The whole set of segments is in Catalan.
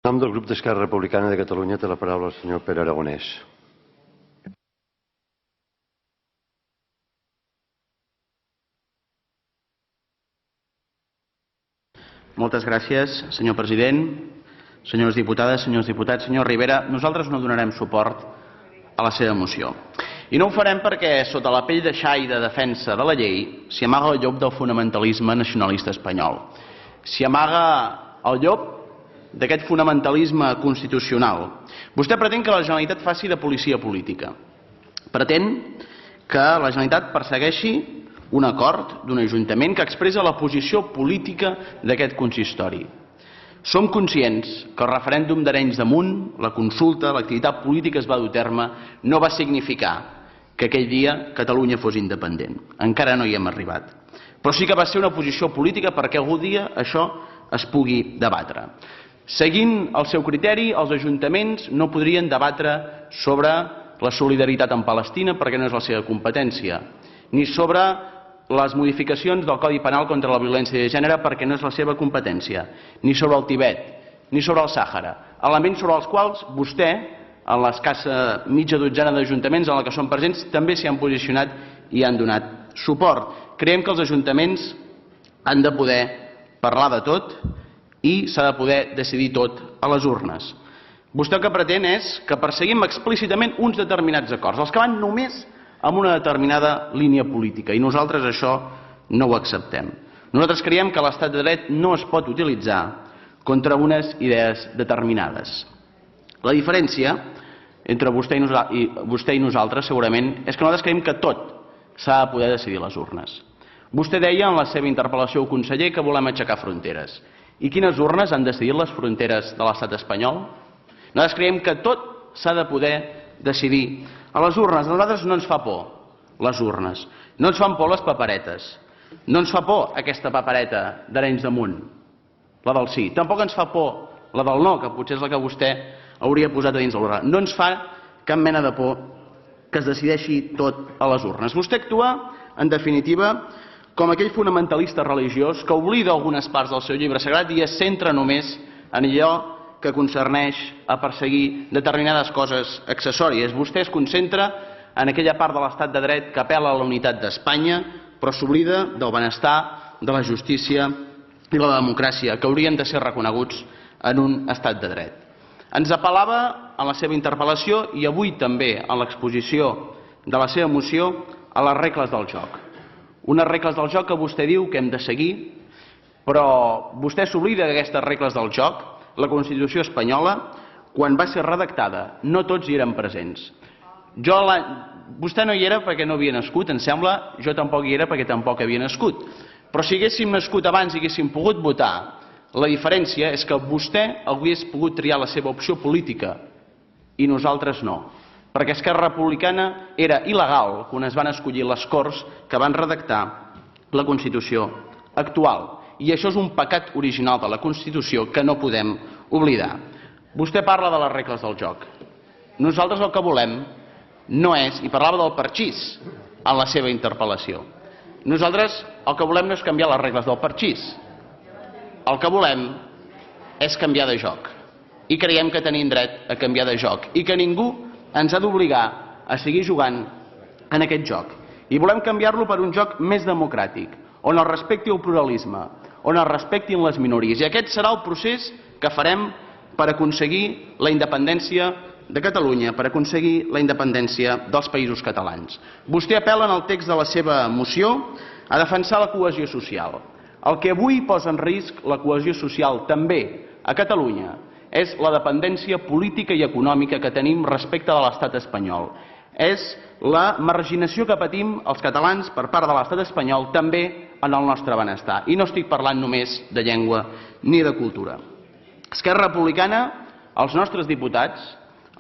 En nom del grup d'Esquerra Republicana de Catalunya té la paraula el senyor Pere Aragonès. Moltes gràcies, senyor president. Senyores diputades, senyors diputats, senyor Rivera, nosaltres no donarem suport a la seva moció. I no ho farem perquè sota la pell de xai de defensa de la llei s'hi amaga el llop del fonamentalisme nacionalista espanyol. S'hi amaga el llop d'aquest fonamentalisme constitucional. Vostè pretén que la Generalitat faci de policia política. Pretén que la Generalitat persegueixi un acord d'un Ajuntament que expressa la posició política d'aquest consistori. Som conscients que el referèndum d'Arenys de Munt, la consulta, l'activitat política es va dur a terme, no va significar que aquell dia Catalunya fos independent. Encara no hi hem arribat. Però sí que va ser una posició política perquè algun dia això es pugui debatre. Seguint el seu criteri, els ajuntaments no podrien debatre sobre la solidaritat amb Palestina perquè no és la seva competència, ni sobre les modificacions del Codi Penal contra la violència de gènere perquè no és la seva competència, ni sobre el Tibet, ni sobre el Sàhara, elements sobre els quals vostè, en l'escassa mitja dotzena d'ajuntaments en la que són presents, també s'hi han posicionat i han donat suport. Creiem que els ajuntaments han de poder parlar de tot i s'ha de poder decidir tot a les urnes. Vostè el que pretén és que perseguim explícitament uns determinats acords, els que van només amb una determinada línia política, i nosaltres això no ho acceptem. Nosaltres creiem que l'estat de dret no es pot utilitzar contra unes idees determinades. La diferència entre vostè i nosaltres segurament és que nosaltres creiem que tot s'ha de poder decidir a les urnes. Vostè deia en la seva interpel·lació al conseller que volem aixecar fronteres. I quines urnes han decidit les fronteres de l'estat espanyol? Nosaltres creiem que tot s'ha de poder decidir a les urnes. A nosaltres no ens fa por les urnes, no ens fan por les paperetes, no ens fa por aquesta papereta d'Arenys de Munt, la del sí, tampoc ens fa por la del no, que potser és la que vostè hauria posat a dins de l'urna. No ens fa cap mena de por que es decideixi tot a les urnes. Vostè actua, en definitiva, com aquell fonamentalista religiós que oblida algunes parts del seu llibre sagrat i es centra només en allò que concerneix a perseguir determinades coses accessòries. Vostè es concentra en aquella part de l'estat de dret que apel·la a la unitat d'Espanya, però s'oblida del benestar, de la justícia i la democràcia, que haurien de ser reconeguts en un estat de dret. Ens apel·lava en la seva interpel·lació i avui també en l'exposició de la seva moció a les regles del joc. Unes regles del joc que vostè diu que hem de seguir, però vostè s'oblida d'aquestes regles del joc. La Constitució espanyola, quan va ser redactada, no tots hi eren presents. Vostè no hi era perquè no havia nascut, em sembla, jo tampoc hi era perquè tampoc havia nascut. Però si haguéssim nascut abans i haguéssim pogut votar, la diferència és que vostè hagués pogut triar la seva opció política i nosaltres no. Perquè Esquerra Republicana era il·legal quan es van escollir les Corts que van redactar la Constitució actual. I això és un pecat original de la Constitució que no podem oblidar. Vostè parla de les regles del joc. Nosaltres el que volem no és, i parlava del parxís en la seva interpel·lació, nosaltres el que volem no és canviar les regles del parxís. El que volem és canviar de joc. I creiem que tenim dret a canviar de joc. I que ningú ens ha d'obligar a seguir jugant en aquest joc. I volem canviar-lo per un joc més democràtic, on es respecti el pluralisme, on es respectin les minories. I aquest serà el procés que farem per aconseguir la independència de Catalunya, per aconseguir la independència dels països catalans. Vostè apel·la en el text de la seva moció a defensar la cohesió social. El que avui posa en risc la cohesió social també a Catalunya és la dependència política i econòmica que tenim respecte de l'estat espanyol. És la marginació que patim els catalans per part de l'estat espanyol també en el nostre benestar. I no estic parlant només de llengua ni de cultura. Esquerra Republicana, els nostres diputats,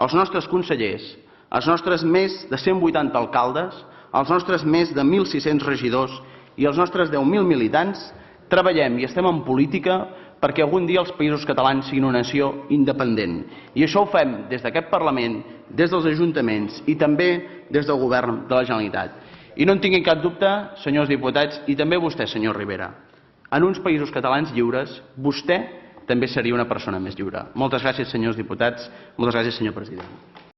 els nostres consellers, els nostres més de 180 alcaldes, els nostres més de 1.600 regidors i els nostres 10.000 militants treballem i estem en política perquè algun dia els països catalans siguin una nació independent. I això ho fem des d'aquest Parlament, des dels ajuntaments i també des del Govern de la Generalitat. I no en tinguin cap dubte, senyors diputats, i també vostè, senyor Rivera, en uns països catalans lliures, vostè també seria una persona més lliure. Moltes gràcies, senyors diputats. Moltes gràcies, senyor president.